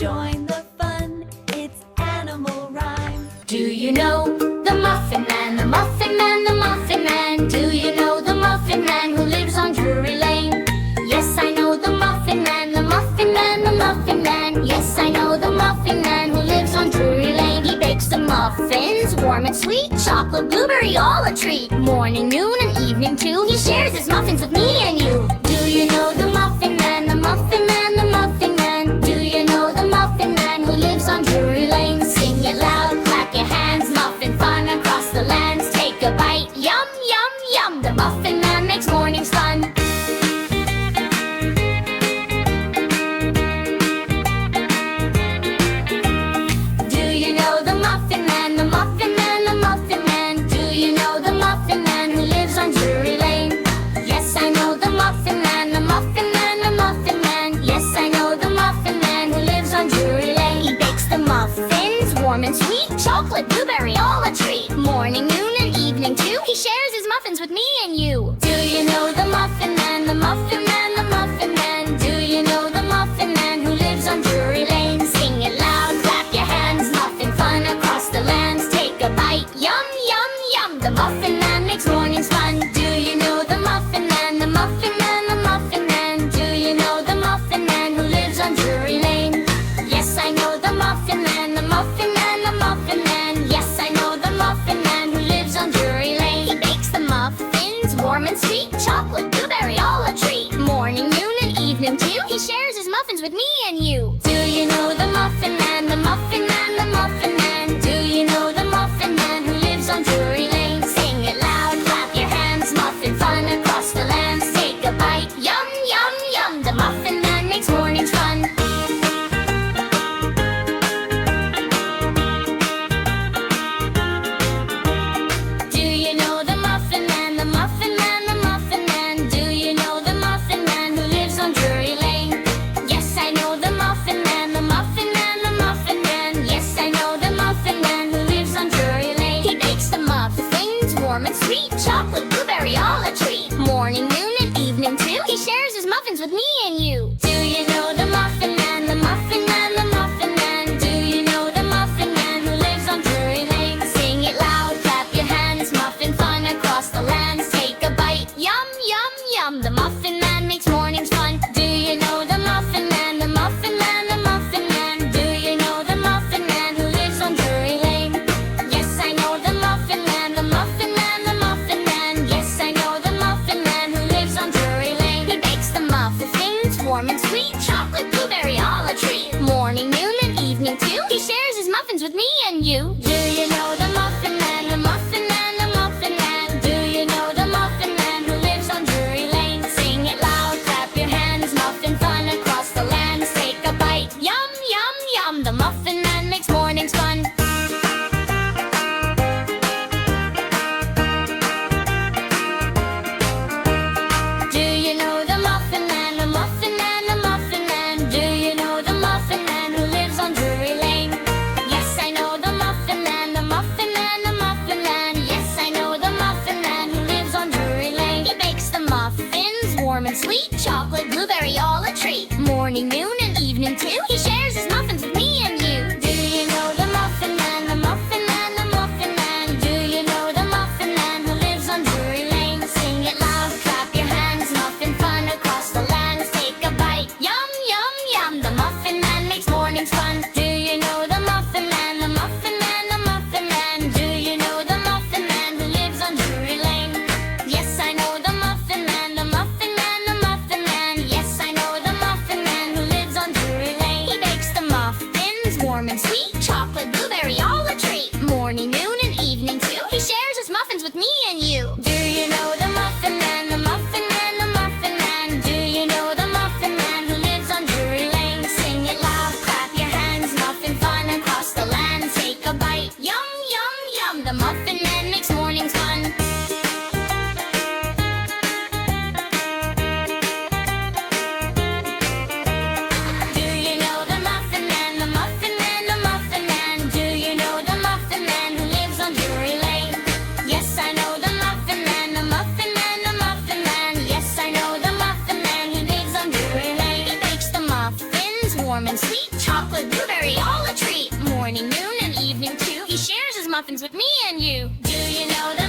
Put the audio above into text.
Join the fun, it's animal rhyme. Do you know the Muffin Man, the Muffin Man, the Muffin Man? Do you know the Muffin Man who lives on Drury Lane? Yes, I know the Muffin Man, the Muffin Man, the Muffin Man. Yes, I know the Muffin Man who lives on Drury Lane. He bakes the muffins, warm and sweet, chocolate, blueberry, all a treat. Morning, noon, and evening too, he shares his muffins with me and you. Do you know the Muffin Man, the Muffin Man, the Muffin Man? Do you know the Muffin Man who lives on Drury Lane? Sing it loud, clap your hands, muffin fun across the lands. Take a bite, yum, yum, yum. The Muffin Man makes mornings fun. Do you know the Muffin Man, the Muffin Man, the Muffin Man? Do you know the Muffin Man who lives on Drury Lane? Yes, I know the Muffin Man, the Muffin Man, the Muffin Man. Yes, I know the Muffin Man who lives on Drury Lane. He bakes the muffins, warm and sweet, chocolate, blueberry, all a treat. Morning, noon, and evening too, he shares his muffins with me and you. Do you know the Muffin Man, the Muffin Man, the Muffin Man? Do you know the Muffin Man who lives on Drury Lane? Sing it loud, clap your hands, muffin fun across the lands. Take a bite, yum, yum, yum. The Muffin Man makes mornings fun. Do you know the Muffin Man, the Muffin Man, the Muffin Man? Do you know the Muffin Man who lives on Drury Lane? Yes, I know the Muffin Man, the Muffin Man, the Muffin Man. Yes, I know the Muffin Man who lives on Drury Lane. He bakes the muffins, warm and sweet, chocolate, blueberry, all a treat. Morning, noon, and evening too, he shares his muffins with me and you. Do you know the Muffin Man, the Muffin Man, the Muffin Man? Do you know the Muffin Man who lives on Drury Lane? Sing it loud, clap your hands, muffin fun across the lands. Take a bite, yum, yum, yum. The Muffin Man makes mornings fun. Do you know the Muffin Man, the Muffin Man, the Muffin Man? Do you know the Muffin Man who lives on Drury Lane? Yes, I know the Muffin Man, the Muffin Man, the Muffin Man. Yes, I know the Muffin Man who lives on Drury Lane. He bakes the muffins, warm and sweet, chocolate, blueberry, all a treat. Morning, noon, and evening too, he shares his muffins with me and you. Do you know the Muffin Man, the Muffin Man, the Muffin Man? Do you know the Muffin Man who lives on Drury Lane? Sing it loud, clap your hands, muffin fun across the lands. Take a bite, yum, yum, yum. The Muffin Man makes mornings fun. Do you know the Muffin Man, the Muffin Man, the Muffin Man? Do you know the Muffin Man who lives on Drury Lane? Yes, I know the Muffin Man, the Muffin Man, the Muffin Man. Yes, I know the Muffin Man who lives on Drury Lane. He bakes the muffins, warm and sweet, chocolate, blueberry, all a treat. Morning, noon, and evening too, he shares his muffins with me and you. Do you know the Muffin Man, the Muffin Man, the Muffin Man? Do you know the Muffin Man who lives on Drury Lane? Sing it loud, clap your hands, muffin fun across the lands. Take a bite, yum, yum, yum. The Muffin Man makes mornings fun. Do you know the Muffin Man, the Muffin Man, the Muffin Man? Do you know the Muffin Man who lives on Drury Lane? Yes, I know the Muffin Man, the Muffin Man, the Muffin Man. Yes, I know the Muffin Man who lives on Drury Lane. He bakes the muffins, warm and sweet, chocolate, blueberry, all a treat. Morning, noon, and evening too, he shares his muffins with me and you. Do you know the Muffin Man, the Muffin Man, the Muffin Man? Do you know the Muffin Man who lives on Drury Lane? Sing it loud, clap your hands, muffin fun across the lands. Take a bite, yum, yum, yum. The Muffin Man makes mornings fun. Do you know the Muffin Man, the Muffin Man, the Muffin Man? Do you know the Muffin Man who lives on Drury Lane? Yes, I know the Muffin Man, the Muffin Man, the Muffin Man. Yes, I know the Muffin Man who lives on Drury Lane. He bakes the muffins, warm and sweet, chocolate, blueberry, all a treat. Morning, noon, and evening too, he shares his muffins with me and you. Do you know the Muffin Man, the Muffin Man, the Muffin Man? Do you know the Muffin Man who lives on Drury Lane? Sing it loud, clap your hands, muffin fun across the land. Take a bite, yum, yum, yum. The Muffin Man makes mornings fun. Do you know the Muffin Man, the Muffin Man, the Muffin Man? nursery, all a treat. Morning, noon, and evening too. He shares his muffins with me and you. Do you know